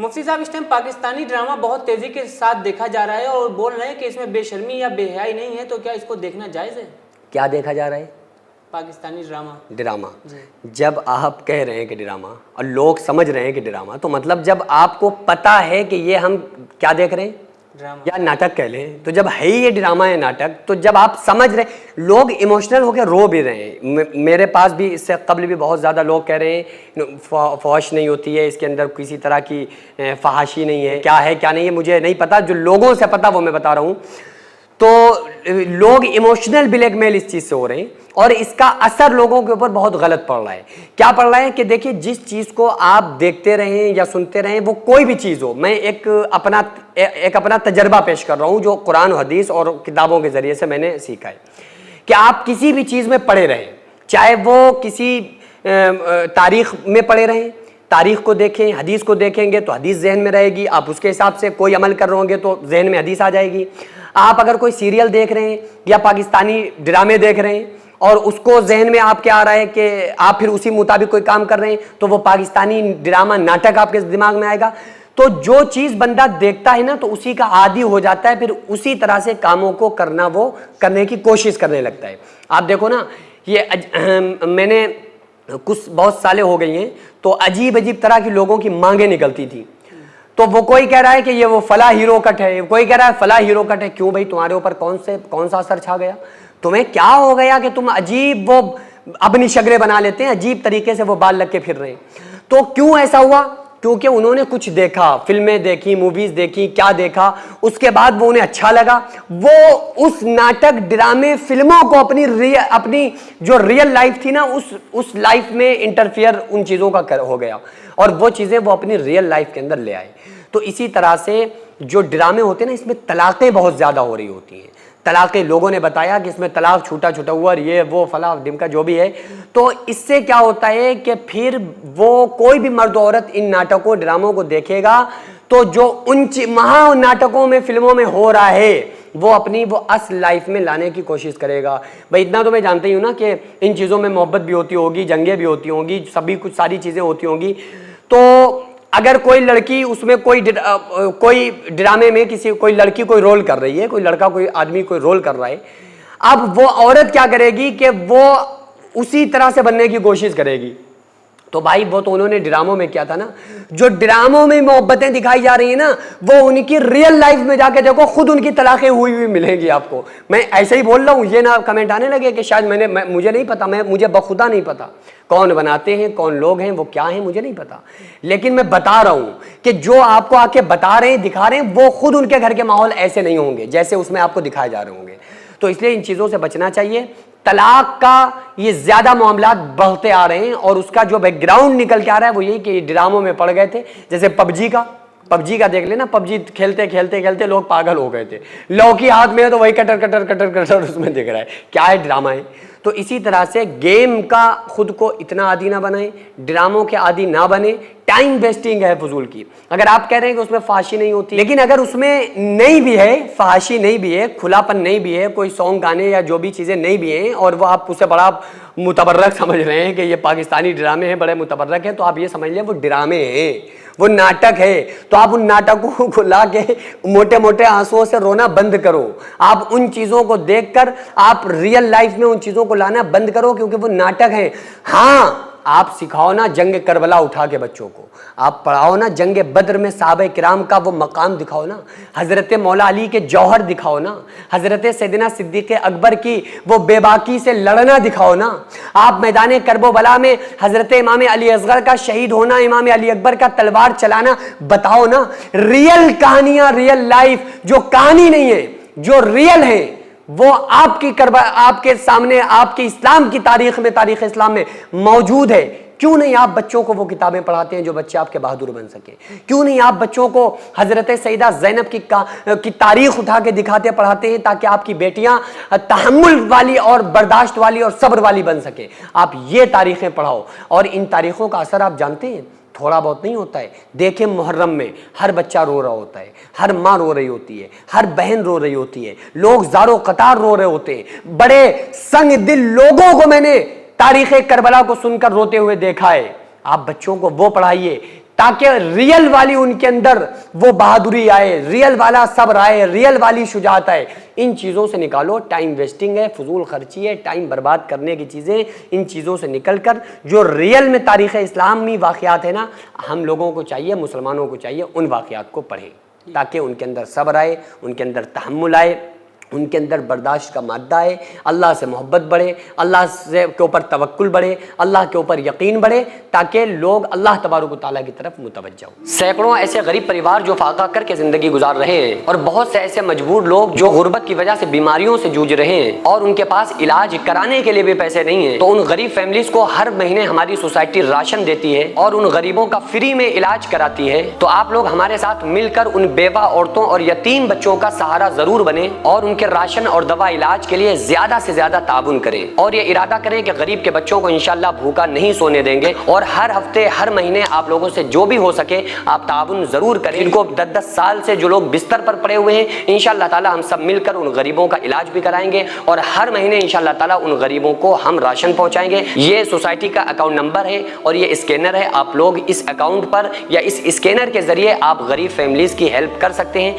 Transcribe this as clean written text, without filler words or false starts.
مفتی صاحب اس time Pakistani drama بہت تیزی کے ساتھ دیکھا جا رہا ہے اور بول رہے ہیں کہ اس میں بے شرمی یا بے حیائی نہیں ہے، تو کیا اس کو دیکھنا جائز ہے؟ کیا دیکھا جا رہا ہے؟ پاکستانی ڈرامہ۔ جب آپ کہہ رہے ہیں کہ ڈرامہ اور لوگ سمجھ رہے ہیں کہ ڈرامہ، تو مطلب جب آپ کو پتا ہے کہ یہ ہم کیا دیکھ رہے ہیں یا ناٹک کہہ لیں، تو جب ہے یہ ڈرامہ ہے ناٹک، تو جب آپ سمجھ رہے، لوگ ایموشنل ہو کے رو بھی رہے ہیں۔ میرے پاس بھی اس سے قبل بھی بہت زیادہ لوگ کہہ رہے ہیں فحش نہیں ہوتی ہے، اس کے اندر کسی طرح کی فحاشی نہیں ہے، کیا ہے کیا نہیں ہے مجھے نہیں پتا، جو لوگوں سے پتا وہ میں بتا رہا ہوں۔ تو لوگ ایموشنل بلیک میل اس چیز سے ہو رہے ہیں اور اس کا اثر لوگوں کے اوپر بہت غلط پڑ رہا ہے۔ کیا پڑ رہا ہے کہ دیکھیں، جس چیز کو آپ دیکھتے رہیں یا سنتے رہیں، وہ کوئی بھی چیز ہو، میں ایک اپنا تجربہ پیش کر رہا ہوں جو قرآن و حدیث اور کتابوں کے ذریعے سے میں نے سیکھا ہے، کہ آپ کسی بھی چیز میں پڑے رہیں، چاہے وہ کسی تاریخ میں پڑے رہیں، تاریخ کو دیکھیں، حدیث کو دیکھیں گے تو حدیث ذہن میں رہے گی، آپ اس کے حساب سے کوئی عمل کر رہے ہوں گے تو ذہن میں حدیث آ جائے گی۔ آپ اگر کوئی سیریل دیکھ رہے ہیں یا پاکستانی ڈرامے دیکھ رہے ہیں اور اس کو ذہن میں آپ کیا آ رہا ہے کہ آپ پھر اسی مطابق کوئی کام کر رہے ہیں، تو وہ پاکستانی ڈرامہ ناٹک آپ کے دماغ میں آئے گا۔ تو جو چیز بندہ دیکھتا ہے نا، تو اسی کا عادی ہو جاتا ہے، پھر اسی طرح سے کاموں کو وہ کرنے کی کوشش کرنے لگتا ہے۔ آپ دیکھو نا، یہ میں نے کچھ بہت سالیں ہو گئی ہیں، تو عجیب طرح کی لوگوں کی مانگیں نکلتی تھی، تو وہ کوئی کہہ رہا ہے کہ یہ وہ فلاں ہیرو کٹ ہے، کوئی کہہ رہا ہے فلاں ہیرو کٹ ہے۔ کیوں بھائی، تمہارے اوپر کون سا اثر چھا گیا؟ تمہیں کیا ہو گیا کہ تم عجیب وہ اپنی شکلیں بنا لیتے ہیں، عجیب طریقے سے وہ بال لگ کے پھر رہے ہیں؟ تو کیوں ایسا ہوا؟ کیونکہ انہوں نے کچھ دیکھا، فلمیں دیکھی، موویز دیکھی، کیا دیکھا، اس کے بعد وہ انہیں اچھا لگا، وہ اس ناٹک ڈرامے فلموں کو اپنی جو ریئل لائف تھی نا، اس لائف میں انٹرفیئر ان چیزوں کا ہو گیا، اور وہ چیزیں وہ اپنی ریئل لائف کے اندر لے آئے۔ تو اسی طرح سے جو ڈرامے ہوتے ہیں نا، اس میں طلاقیں بہت زیادہ ہو رہی ہوتی ہیں۔ طلاقیں لوگوں نے بتایا کہ اس میں طلاق چھوٹا ہوا اور یہ وہ فلاں ڈمکا جو بھی ہے، تو اس سے کیا ہوتا ہے کہ پھر وہ کوئی بھی مرد عورت ان ناٹکوں ڈراموں کو دیکھے گا، تو جو ان ناٹکوں میں فلموں میں ہو رہا ہے وہ اپنی اصل لائف میں لانے کی کوشش کرے گا۔ بھائی اتنا تو میں جانتا ہی ہوں نا کہ ان چیزوں میں محبت بھی ہوتی ہوگی، جنگیں بھی ہوتی ہوں گی، ساری چیزیں ہوتی ہوں گی۔ تو اگر کوئی لڑکی اس میں کوئی ڈرامے میں کوئی لڑکی کوئی رول کر رہی ہے، کوئی لڑکا کوئی آدمی کوئی رول کر رہا ہے، اب وہ عورت کیا کرے گی کہ وہ اسی طرح سے بننے کی کوشش کرے گی۔ تو بھائی وہ تو انہوں نے ڈراموں میں کیا تھا نا، جو ڈراموں میں محبتیں دکھائی جا رہی ہیں نا، وہ ان کی ریئل لائف میں جا کے دیکھو، خود ان کی طلاقیں ہوئی ملیں گی آپ کو۔ میں ایسے ہی بول رہا ہوں، یہ نہ کمنٹ آنے لگے کہ شاید مجھے نہیں پتا، مجھے بخدا نہیں پتا کون بناتے ہیں، کون لوگ ہیں، وہ کیا ہیں، مجھے نہیں پتا، لیکن میں بتا رہا ہوں کہ جو آپ کو آ کے بتا رہے ہیں، دکھا رہے ہیں، وہ خود ان کے گھر کے ماحول ایسے نہیں ہوں گے جیسے اس میں آپ کو دکھائے جا رہے ہوں گے۔ تو اس لیے ان چیزوں سے بچنا چاہیے۔ طلاق کا یہ زیادہ معاملات بڑھتے آ رہے ہیں، اور اس کا جو بیک گراؤنڈ نکل کے آ رہا ہے وہ یہی کہ ڈراموں میں پڑ گئے تھے۔ جیسے پب جی کا دیکھ لینا، پب جی کھیلتے لوگ پاگل ہو گئے تھے، لوکی ہاتھ میں ہے تو وہی کٹر اس میں دکھ رہا ہے، کیا ہے ڈرامہ ہے۔ تو اسی طرح سے گیم کا خود کو اتنا عادی نہ بنائیں، ڈراموں کے عادی نہ بنیں، ٹائم ویسٹنگ ہے فضول کی۔ اگر آپ کہہ رہے ہیں کہ اس میں فحاشی نہیں ہوتی، لیکن اگر اس میں نہیں بھی ہے، فحاشی نہیں بھی ہے، کھلاپن نہیں بھی ہے، کوئی سانگ گانے یا جو بھی چیزیں نہیں بھی ہیں، اور وہ آپ اسے بڑا متبرک سمجھ رہے ہیں کہ یہ پاکستانی ڈرامے ہیں، بڑے متبرک ہیں، تو آپ یہ سمجھ لیں وہ ڈرامے ہیں، وہ ناٹک ہے۔ تو آپ ان ناٹکوں کو لا کے موٹے آنسوؤں سے رونا بند کرو۔ آپ ان چیزوں کو دیکھ کر آپ ریئل لائف میں ان چیزوں کو لانا بند کرو، کیونکہ وہ ناٹک ہیں۔ ہاں، آپ سکھاؤ نا جنگ کربلا اٹھا کے بچوں کو، آپ پڑھاؤ نا جنگ بدر میں صحابہ کرام کا وہ مقام دکھاؤ نا، حضرت مولا علی کے جوہر دکھاؤ نا، حضرت سیدنا صدیق اکبر کی وہ بے باکی سے لڑنا دکھاؤ نا۔ آپ میدان کرب و بلا میں حضرت امام علی اصغر کا شہید ہونا، امام علی اکبر کا تلوار چلانا بتاؤ نا۔ ریئل کہانیاں، ریئل لائف جو کہانی نہیں ہے، جو ریئل ہے، وہ آپ کے سامنے، آپ کی اسلام کی تاریخ میں، تاریخ اسلام میں موجود ہے۔ کیوں نہیں آپ بچوں کو وہ کتابیں پڑھاتے ہیں جو بچے آپ کے بہادر بن سکے؟ کیوں نہیں آپ بچوں کو حضرت سیدہ زینب کی تاریخ اٹھا کے دکھاتے پڑھاتے ہیں، تاکہ آپ کی بیٹیاں تحمل والی اور برداشت والی اور صبر والی بن سکے؟ آپ یہ تاریخیں پڑھاؤ، اور ان تاریخوں کا اثر آپ جانتے ہیں تھوڑا بہت نہیں ہوتا ہے۔ دیکھیں محرم میں ہر بچہ رو رہا ہوتا ہے، ہر ماں رو رہی ہوتی ہے، ہر بہن رو رہی ہوتی ہے، لوگ زارو قطار رو رہے ہوتے ہیں۔ بڑے سنگ دل لوگوں کو میں نے تاریخ کربلا کو سن کر روتے ہوئے دیکھا ہے۔ آپ بچوں کو وہ پڑھائیے تاکہ ریئل والی ان کے اندر وہ بہادری آئے، ریئل والا صبر آئے، ریئل والی شجاعت آئے۔ ان چیزوں سے نکالو، ٹائم ویسٹنگ ہے، فضول خرچی ہے، ٹائم برباد کرنے کی چیزیں، ان چیزوں سے نکل کر جو ریئل میں تاریخ اسلامی واقعات ہیں نا، ہم لوگوں کو چاہیے، مسلمانوں کو چاہیے ان واقعات کو پڑھیں تاکہ ان کے اندر صبر آئے، ان کے اندر تحمل آئے، ان کے اندر برداشت کا مادہ ہے، اللہ سے محبت بڑھے، اللہ کے اوپر توکل بڑھے، اللہ کے اوپر یقین بڑھے، تاکہ لوگ اللہ تبارک و تعالیٰ کی طرف متوجہ ہوں۔ سینکڑوں ایسے غریب پریوار جو فاقہ کر کے زندگی گزار رہے ہیں، اور بہت سے ایسے مجبور لوگ جو غربت کی وجہ سے بیماریوں سے جوجھ رہے ہیں اور ان کے پاس علاج کرانے کے لیے بھی پیسے نہیں ہیں، تو ان غریب فیملیز کو ہر مہینے ہماری سوسائٹی راشن دیتی ہے اور ان غریبوں کا فری میں علاج کراتی ہے۔ تو آپ لوگ ہمارے ساتھ مل کر ان بیوہ عورتوں اور یتیم بچوں کا سہارا ضرور بنیں اور ان کے راشن اور دوا علاج کے لیے زیادہ سے زیادہ تعاون کریں، اور یہ ارادہ کریں کہ غریب کے بچوں کو انشاءاللہ بھوکا نہیں سونے دیں گے، اور ہر ہفتے ہر مہینے آپ لوگوں سے جو بھی ہو سکے آپ تعاون ضرور کریں۔ ان کو 10 سال سے جو لوگ بستر پر پڑے ہوئے ہیں، انشاءاللہ تعالی ہم سب مل کر ان غریبوں کا علاج بھی کرائیں گے، اور ہر مہینے انشاءاللہ تعالی ان غریبوں کو ہم راشن پہنچائیں گے۔ یہ سوسائٹی کا اکاؤنٹ نمبر ہے اور یہ اسکینر ہے، آپ لوگ اس اکاؤنٹ پر یا اس اسکینر کے ذریعے آپ غریب فیملیز کی ہیلپ کر سکتے ہیں۔